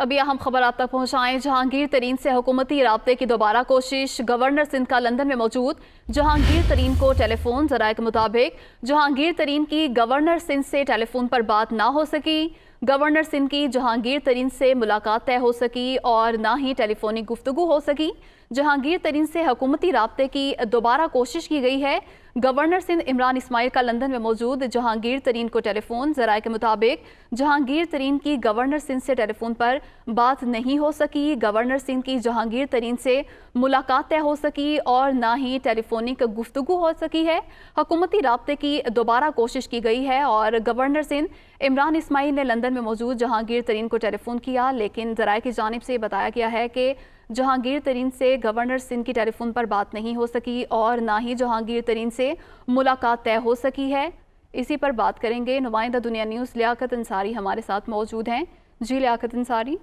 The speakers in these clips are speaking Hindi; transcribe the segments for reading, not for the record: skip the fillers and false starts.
अभी अहम खबर आप तक पहुंचाएं। जहांगीर तरीन से हुकूमती राब्ते की दोबारा कोशिश। गवर्नर सिंध का लंदन में मौजूद जहांगीर तरीन को टेलीफोन। ज़राए के मुताबिक जहांगीर तरीन की गवर्नर सिंध से टेलीफोन पर बात ना हो सकी। गवर्नर सिंध की जहांगीर तरीन से मुलाकात तय हो सकी और ना ही टेलीफोनिक गुफ्तगू हो सकी। जहांगीर तरीन से हुकूमती राब्ते की दोबारा कोशिश की गई है। गवर्नर सिंध इमरान इस्माइल का लंदन में मौजूद जहांगीर तरीन को टेलीफोन। ज़राए के मुताबिक जहांगीर तरीन की गवर्नर सिंध से टेलीफोन पर बात नहीं हो सकी। गवर्नर सिंध की जहांगीर तरीन से मुलाकात तय हो सकी और ना ही टेलीफोनिक गुफ्तगू हो सकी है। हुकूमती राब्ते की दोबारा कोशिश की गई है और गवर्नर सिंध इमरान इस्माइल ने लंदन में मौजूद जहांगीर तरीन को टेलीफोन किया, लेकिन ज़राए की जानिब से बताया गया है कि जहांगीर तरीन से गवर्नर सिंध की टेलीफोन पर बात नहीं हो सकी और ना ही जहांगीर तरीन से मुलाकात तय हो सकी है। इसी पर बात करेंगे। नुमाइंदा दुनिया न्यूज़ लियाकत अंसारी हमारे साथ मौजूद हैं। जी लियाकत अंसारी।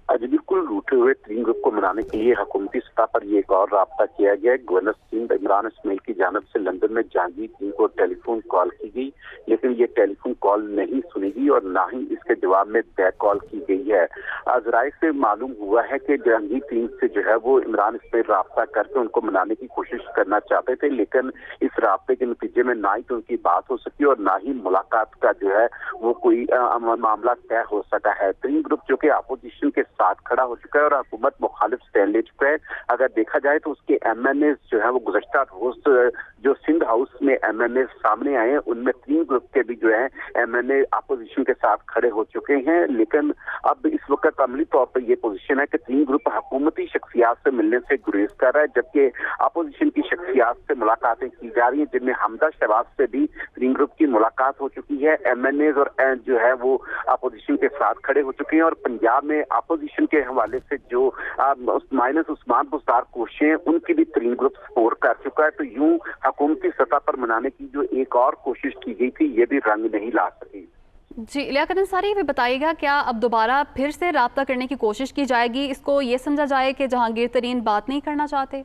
आज बिल्कुल रूठे हुए तरीन ग्रुप को मनाने के लिए हुकूमती सतह पर ये एक और राब्ता किया गया है। गवर्नर सिंध इमरान इस्माइल की जानिब से लंदन में जहांगीर तरीन को टेलीफोन कॉल की गई, लेकिन ये टेलीफोन कॉल नहीं सुनी गई और ना ही इसके जवाब में बैक कॉल की गई है। ज़राए से मालूम हुआ है कि जहांगीर तरीन से जो है वो इमरान इस्माइल राब्ता करके उनको मनाने की कोशिश करना चाहते थे, लेकिन इस राब्ते के नतीजे में ना ही तो उनकी बात हो सकी और ना ही मुलाकात का जो है वो कोई मामला तय हो सका है। तरीन ग्रुप जो कि अपोजिशन के साथ खड़ा हो चुका है और हुकूमत मुखालिफ स्टैंड ले चुका है। अगर देखा जाए तो उसके MNA जो है वो गुज़श्ता रोज जो सिंध हाउस में MNA सामने आए हैं, उनमें तरीन ग्रुप के भी जो है MNA अपोजिशन के साथ खड़े हो चुके हैं। लेकिन अब इस वक्त अमली तौर पर यह पोजीशन है कि तरीन ग्रुप हुकूमती शख्सियात से मिलने से गुरेज कर रहा है, जबकि अपोजिशन की शख्सियात से मुलाकातें की जा रही हैं, जिनमें हमदा शहबाज से भी तरीन ग्रुप की मुलाकात हो चुकी है। MNAs और जो है वो अपोजिशन के साथ खड़े हो चुके हैं और पंजाब में अपोजिशन के हवाले से जो माइनस उस्मान बुज़दार कोशिशें हैं उनकी भी तरीन ग्रुप सपोर्ट कर चुका है। तो यूं हुकूमती सतह पर मनाने की जो एक और कोशिश की गई थी, ये भी रंग नहीं ला सकी। जी लियाकत अंसारी, भी बताइएगा क्या अब दोबारा फिर से राब्ता करने की कोशिश की जाएगी? इसको ये समझा जाए कि जहांगीर तरीन बात नहीं करना चाहते?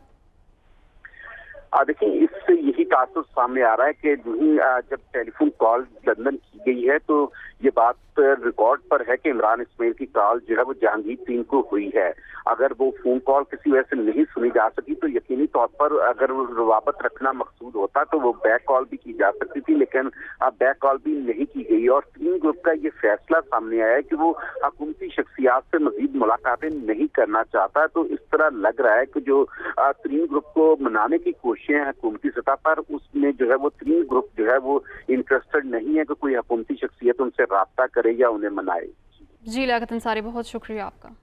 देखिए, इससे यही तासुर सामने आ रहा है कि जब टेलीफोन कॉल लंदन की गई है तो ये बात रिकॉर्ड पर है कि इमरान इस्माइल की कॉल जो है वो जहांगीर तरीन को हुई है। अगर वो फोन कॉल किसी वजह से नहीं सुनी जा सकी तो यकीनी तौर पर अगर वो रवाबत रखना मकसूद होता तो वो बैक कॉल भी की जा सकती थी, लेकिन बैक कॉल भी नहीं की गई और तरीन ग्रुप का ये फैसला सामने आया है कि वो हुकूमती शख्सियात से मजीद मुलाकातें नहीं करना चाहता। तो इस तरह लग रहा है कि जो तरीन ग्रुप को मनाने की कोशिशें हैं हुकूमती सतह पर, उसमें जो है वो तरीन ग्रुप जो है वो इंटरेस्टेड नहीं है कि कोई हुकूमती शख्सियत उनसे राब्ता करे या उन्हें मनाए। जी लियाकत अंसारी, बहुत शुक्रिया आपका।